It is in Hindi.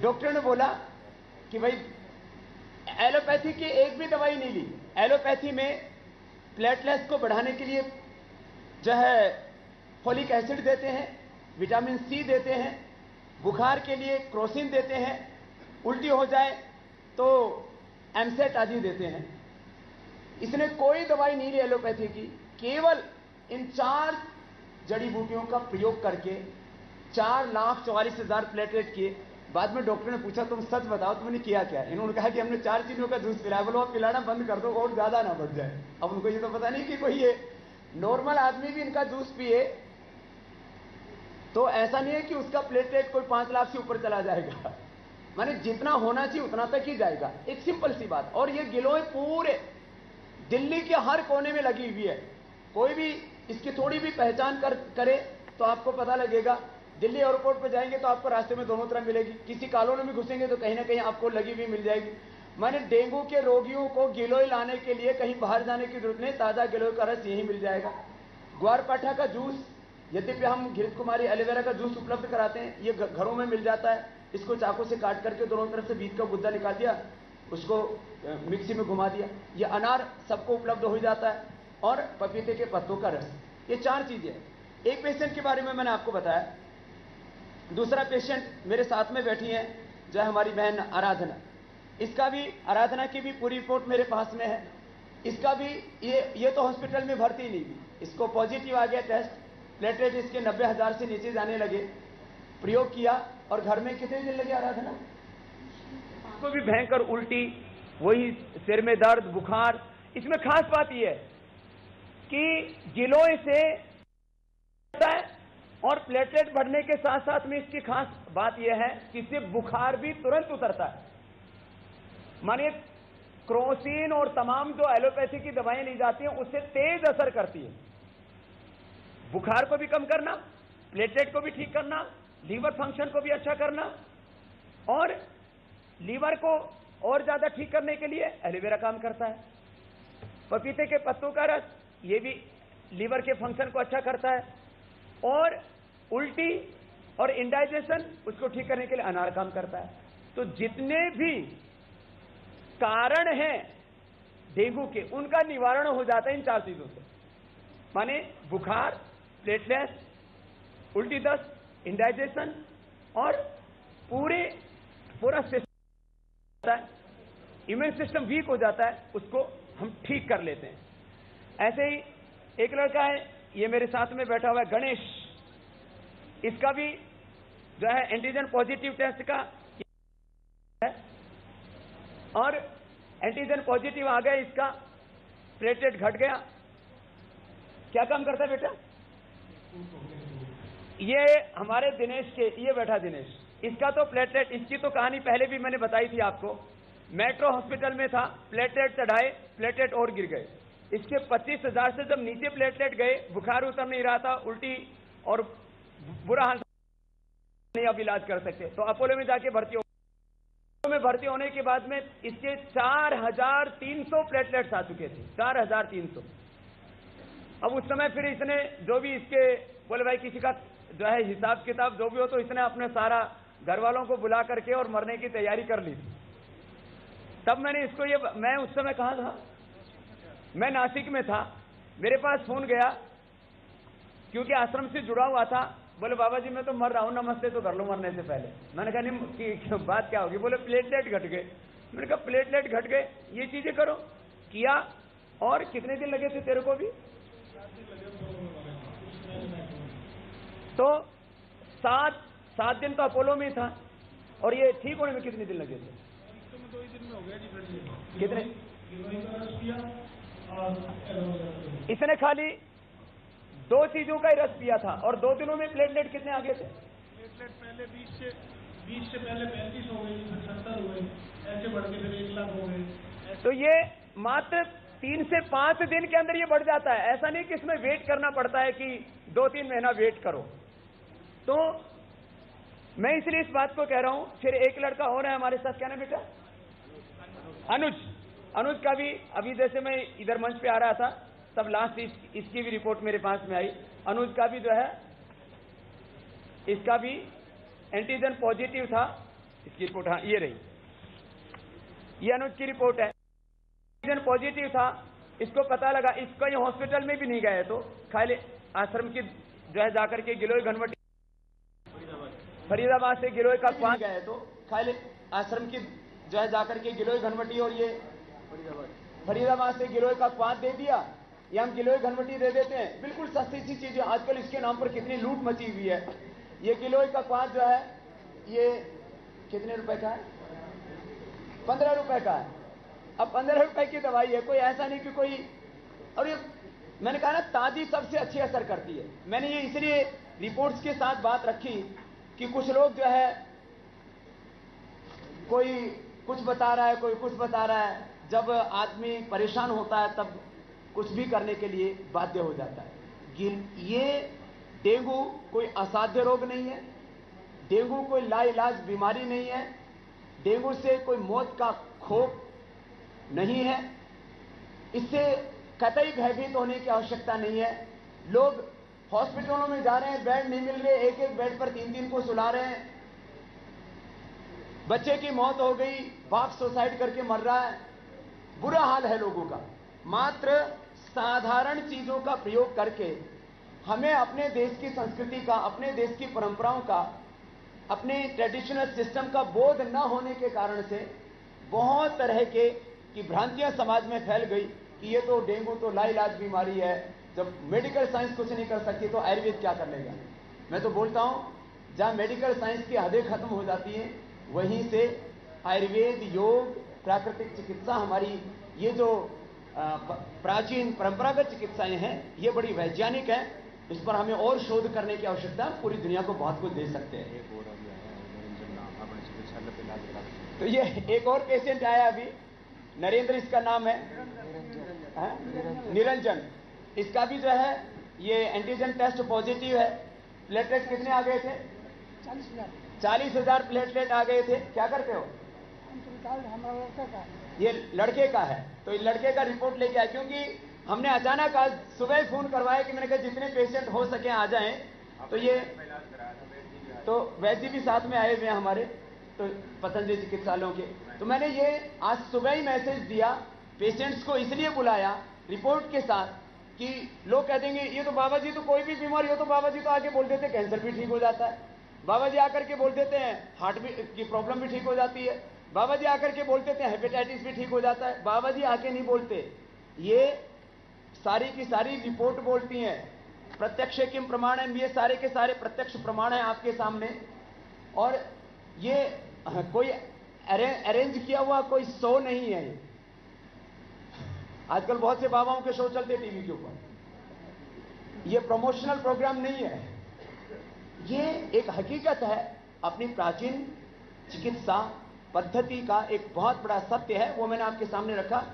डॉक्टर ने बोला कि भाई एलोपैथी की एक भी दवाई नहीं ली। एलोपैथी में प्लेटलेट्स को बढ़ाने के लिए जो है फोलिक एसिड देते हैं, विटामिन सी देते हैं, बुखार के लिए क्रोसिन देते हैं, उल्टी हो जाए तो एमसेट आदि देते हैं। इसने कोई दवाई नहीं ली एलोपैथी की, केवल इन 4 जड़ी बूटियों का प्रयोग करके 4,44,000 प्लेटलेट किए। बाद में डॉक्टर ने पूछा तुम सच बताओ तुमने किया क्या? इन्होंने कहा कि हमने 4 चीजों का जूस पिलाया। बोलो आप पिलाना बंद कर दो और ज्यादा ना बढ़ जाए। अब उनको ये तो पता नहीं कि कोई ये नॉर्मल आदमी भी इनका जूस पिए तो ऐसा नहीं है कि उसका प्लेटलेट कोई 5 लाख से ऊपर चला जाएगा। माने जितना होना चाहिए उतना तक ही जाएगा। एक सिंपल सी बात। और ये गिलोय पूरे दिल्ली के हर कोने में लगी हुई है। कोई भी इसकी थोड़ी भी पहचान करे तो आपको पता लगेगा। दिल्ली एयरपोर्ट पर जाएंगे तो आपको रास्ते में दोनों तरफ मिलेगी। किसी कॉलोनी में घुसेंगे तो कहीं ना कहीं आपको लगी हुई मिल जाएगी। माने डेंगू के रोगियों को गिलोय लाने के लिए कहीं बाहर जाने की जरूरत नहीं, ताजा गिलोय का रस यही मिल जाएगा। ग्वारपाठा का जूस, यद्यपि हम घृत कुमारी एलोवेरा का जूस उपलब्ध कराते हैं, ये घरों में मिल जाता है। इसको चाकू से काट करके दोनों तरफ से बीज का गुद्दा निकाल दिया, उसको मिक्सी में घुमा दिया। ये अनार सबको उपलब्ध हो जाता है, और पपीते के पत्तों का रस। ये 4 चीजें। एक पेशेंट के बारे में मैंने आपको बताया। दूसरा पेशेंट मेरे साथ में बैठी है जो है हमारी बहन आराधना। इसका भी, आराधना की भी पूरी रिपोर्ट मेरे पास में है। इसका भी ये तो हॉस्पिटल में भर्ती नहीं हुई, इसको पॉजिटिव आ गया टेस्ट, प्लेटलेट इसके 90,000 से नीचे जाने लगे। प्रयोग किया और घर में कितने दिन लगे आराधना? उसको भी भयंकर उल्टी, वही सिर में दर्द, बुखार। इसमें खास बात यह है कि गिलोय से है और प्लेटलेट बढ़ने के साथ साथ में इसकी खास बात यह है कि इससे बुखार भी तुरंत उतरता है। मानिए क्रोसिन और तमाम जो एलोपैथी की दवाएं ली जाती हैं उससे तेज असर करती है। बुखार को भी कम करना, प्लेटलेट को भी ठीक करना, लीवर फंक्शन को भी अच्छा करना, और लीवर को और ज्यादा ठीक करने के लिए एलोवेरा काम करता है। पपीते के पत्तों का रस, ये भी लीवर के फंक्शन को अच्छा करता है। और उल्टी और इंडाइजेशन, उसको ठीक करने के लिए अनार काम करता है। तो जितने भी कारण हैं डेंगू के, उनका निवारण हो जाता है इन 4 चीजों से। माने बुखार, प्लेटलेट, उल्टी दस्त, इंडाइजेशन, और पूरा सिस्टम, इम्यून सिस्टम वीक हो जाता है, उसको हम ठीक कर लेते हैं। ऐसे ही एक लड़का है, ये मेरे साथ में बैठा हुआ है, गणेश। इसका भी जो है एंटीजन पॉजिटिव टेस्ट का है, और एंटीजन पॉजिटिव आ गया, इसका प्लेटलेट घट गया। क्या काम करता है बेटा? ये हमारे दिनेश के, ये बैठा दिनेश, इसका तो प्लेटलेट, इसकी तो कहानी पहले भी मैंने बताई थी आपको। मेट्रो हॉस्पिटल में था, प्लेटलेट चढ़ाए, प्लेटलेट और गिर गए। इसके 25,000 से जब नीचे प्लेटलेट गए, बुखार उतर नहीं रहा था, उल्टी और बुरा हाल, नहीं अब इलाज कर सकते, तो अपोलो में जाके भर्ती होने के बाद में इसके 4,300 प्लेटलेट्स आ चुके थे, 4,300। अब उस समय फिर इसने जो भी इसके बोले भाई किसी का जो है हिसाब किताब जो भी हो, तो इसने अपने सारा घर वालों को बुला करके और मरने की तैयारी कर ली थी। तब मैंने इसको मैं उस समय कहाँ था, मैं नासिक में था। मेरे पास फोन गया, क्योंकि आश्रम से जुड़ा हुआ था। बोले बाबा जी मैं तो मर रहा हूं, नमस्ते तो कर लो मरने से पहले। मैंने कहा नहीं कि बात क्या होगी? बोले प्लेटलेट घट गए। मैंने कहा प्लेटलेट घट गए, ये चीजें करो। किया। और कितने दिन लगे थे तेरे को भी? तो 7 दिन तो अपोलो में था, और ये ठीक होने में कितने दिन लगे थे? 2 ही दिन में हो गया जी। कितने? इसने खाली 2 चीजों का ही रस पिया था, और 2 दिनों में प्लेटलेट कितने आ गए थे? प्लेटलेट पहले 20 से पहले 35 हो गई, फिर 70 हो गई, ऐसे बढ़ के फिर 1 लाख हो गए। तो ये मात्र 3 से 5 दिन के अंदर ये बढ़ जाता है। ऐसा नहीं कि इसमें वेट करना पड़ता है कि 2-3 महीना वेट करो। तो मैं इसलिए इस बात को कह रहा हूं। फिर एक लड़का और है हमारे साथ, क्या नाम बेटा? अनुज का भी अभी जैसे मैं इधर मंच पे आ रहा था तब लास्ट इसकी भी रिपोर्ट मेरे पास में आई। अनुज का भी जो है, इसका भी एंटीजन पॉजिटिव था, इसकी रिपोर्ट, हाँ ये रही, ये अनुज की रिपोर्ट है। पॉजिटिव था, इसको पता लगा, इसको ये हॉस्पिटल में भी नहीं गए तो खाली आश्रम की जो है जाकर के गिलोय घनवटी फरीदाबाद से गिलोय का क्वांट गए तो खाली आश्रम की जो है जाकर के गिलोय घनवटी और ये फरीदाबाद से गिलोय का क्वांट दे दिया, या हम गिलोय घनवटी दे देते हैं। बिल्कुल सस्ती सी चीज है, आजकल इसके नाम पर कितनी लूट मची हुई है। ये गिलोय का क्वांट जो है ये कितने रुपए का है? 15 रुपए का है। अब 15 रुपए की दवाई है, कोई ऐसा नहीं कि कोई, और ये मैंने कहा ना ताजी सबसे अच्छी असर करती है। मैंने ये इसलिए रिपोर्ट्स के साथ बात रखी कि कुछ लोग जो है कोई कुछ बता रहा है, कोई कुछ बता रहा है, जब आदमी परेशान होता है तब कुछ भी करने के लिए बाध्य हो जाता है। ये डेंगू कोई असाध्य रोग नहीं है, डेंगू कोई लाइलाज बीमारी नहीं है, डेंगू से कोई मौत का खौफ नहीं है, इससे कतई भयभीत होने की आवश्यकता नहीं है। लोग हॉस्पिटलों में जा रहे हैं, बेड नहीं मिल रहे, एक एक बेड पर 3-3 को सुला रहे हैं, बच्चे की मौत हो गई, बाप सुसाइड करके मर रहा है, बुरा हाल है लोगों का। मात्र साधारण चीजों का प्रयोग करके हमें अपने देश की संस्कृति का, अपने देश की परंपराओं का, अपने ट्रेडिशनल सिस्टम का बोध न होने के कारण से बहुत तरह की भ्रांतियां समाज में फैल गई कि ये तो डेंगू तो लाइलाज बीमारी है। जब मेडिकल साइंस कुछ नहीं कर सकती तो आयुर्वेद क्या कर लेगा। मैं तो बोलता हूं जहां मेडिकल साइंस की हदें खत्म हो जाती हैं वहीं से आयुर्वेद, योग, प्राकृतिक चिकित्सा, हमारी ये जो प्राचीन परंपरागत चिकित्साएं हैं ये बड़ी वैज्ञानिक हैं। इस पर हमें और शोध करने की आवश्यकता है, पूरी दुनिया को बहुत कुछ दे सकते हैं। तो ये एक और पेशेंट आया अभी, नरेंद्र इसका नाम है, निरंजन। इसका भी जो है ये एंटीजन टेस्ट पॉजिटिव है। प्लेटलेट कितने आ गए थे? 40,000 प्लेटलेट आ गए थे। क्या करते हो? ये लड़के का है, तो ये लड़के का रिपोर्ट लेके आए, क्योंकि हमने अचानक आज सुबह फोन करवाया कि मैंने कहा जितने पेशेंट हो सके आ जाएं। तो ये तो वैद्य भी साथ में आए हुए हैं हमारे, तो पतंजलि चिकित्सालयों के। तो मैंने ये आज सुबह ही मैसेज दिया, पेशेंट्स को इसलिए बुलाया रिपोर्ट के साथ कि लोग कह देंगे ये तो बाबा जी तो कोई भी बीमारी हो तो बाबा जी तो आके बोल देते कैंसर भी ठीक हो जाता है, बाबा जी आकर के बोल देते हैं हार्ट की प्रॉब्लम भी ठीक हो जाती है, बाबा जी आकर के बोल देते हैं हेपेटाइटिस भी ठीक हो जाता है। बाबा जी आके नहीं बोलते, ये सारी की सारी रिपोर्ट बोलती हैं। प्रत्यक्ष किम प्रमाण है, ये सारे के सारे प्रत्यक्ष प्रमाण है आपके सामने। और ये कोई अरेंज किया हुआ कोई शो नहीं है। आजकल बहुत से बाबाओं के शो चलते टीवी के ऊपर, ये प्रमोशनल प्रोग्राम नहीं है, ये एक हकीकत है। अपनी प्राचीन चिकित्सा पद्धति का एक बहुत बड़ा सत्य है, वो मैंने आपके सामने रखा।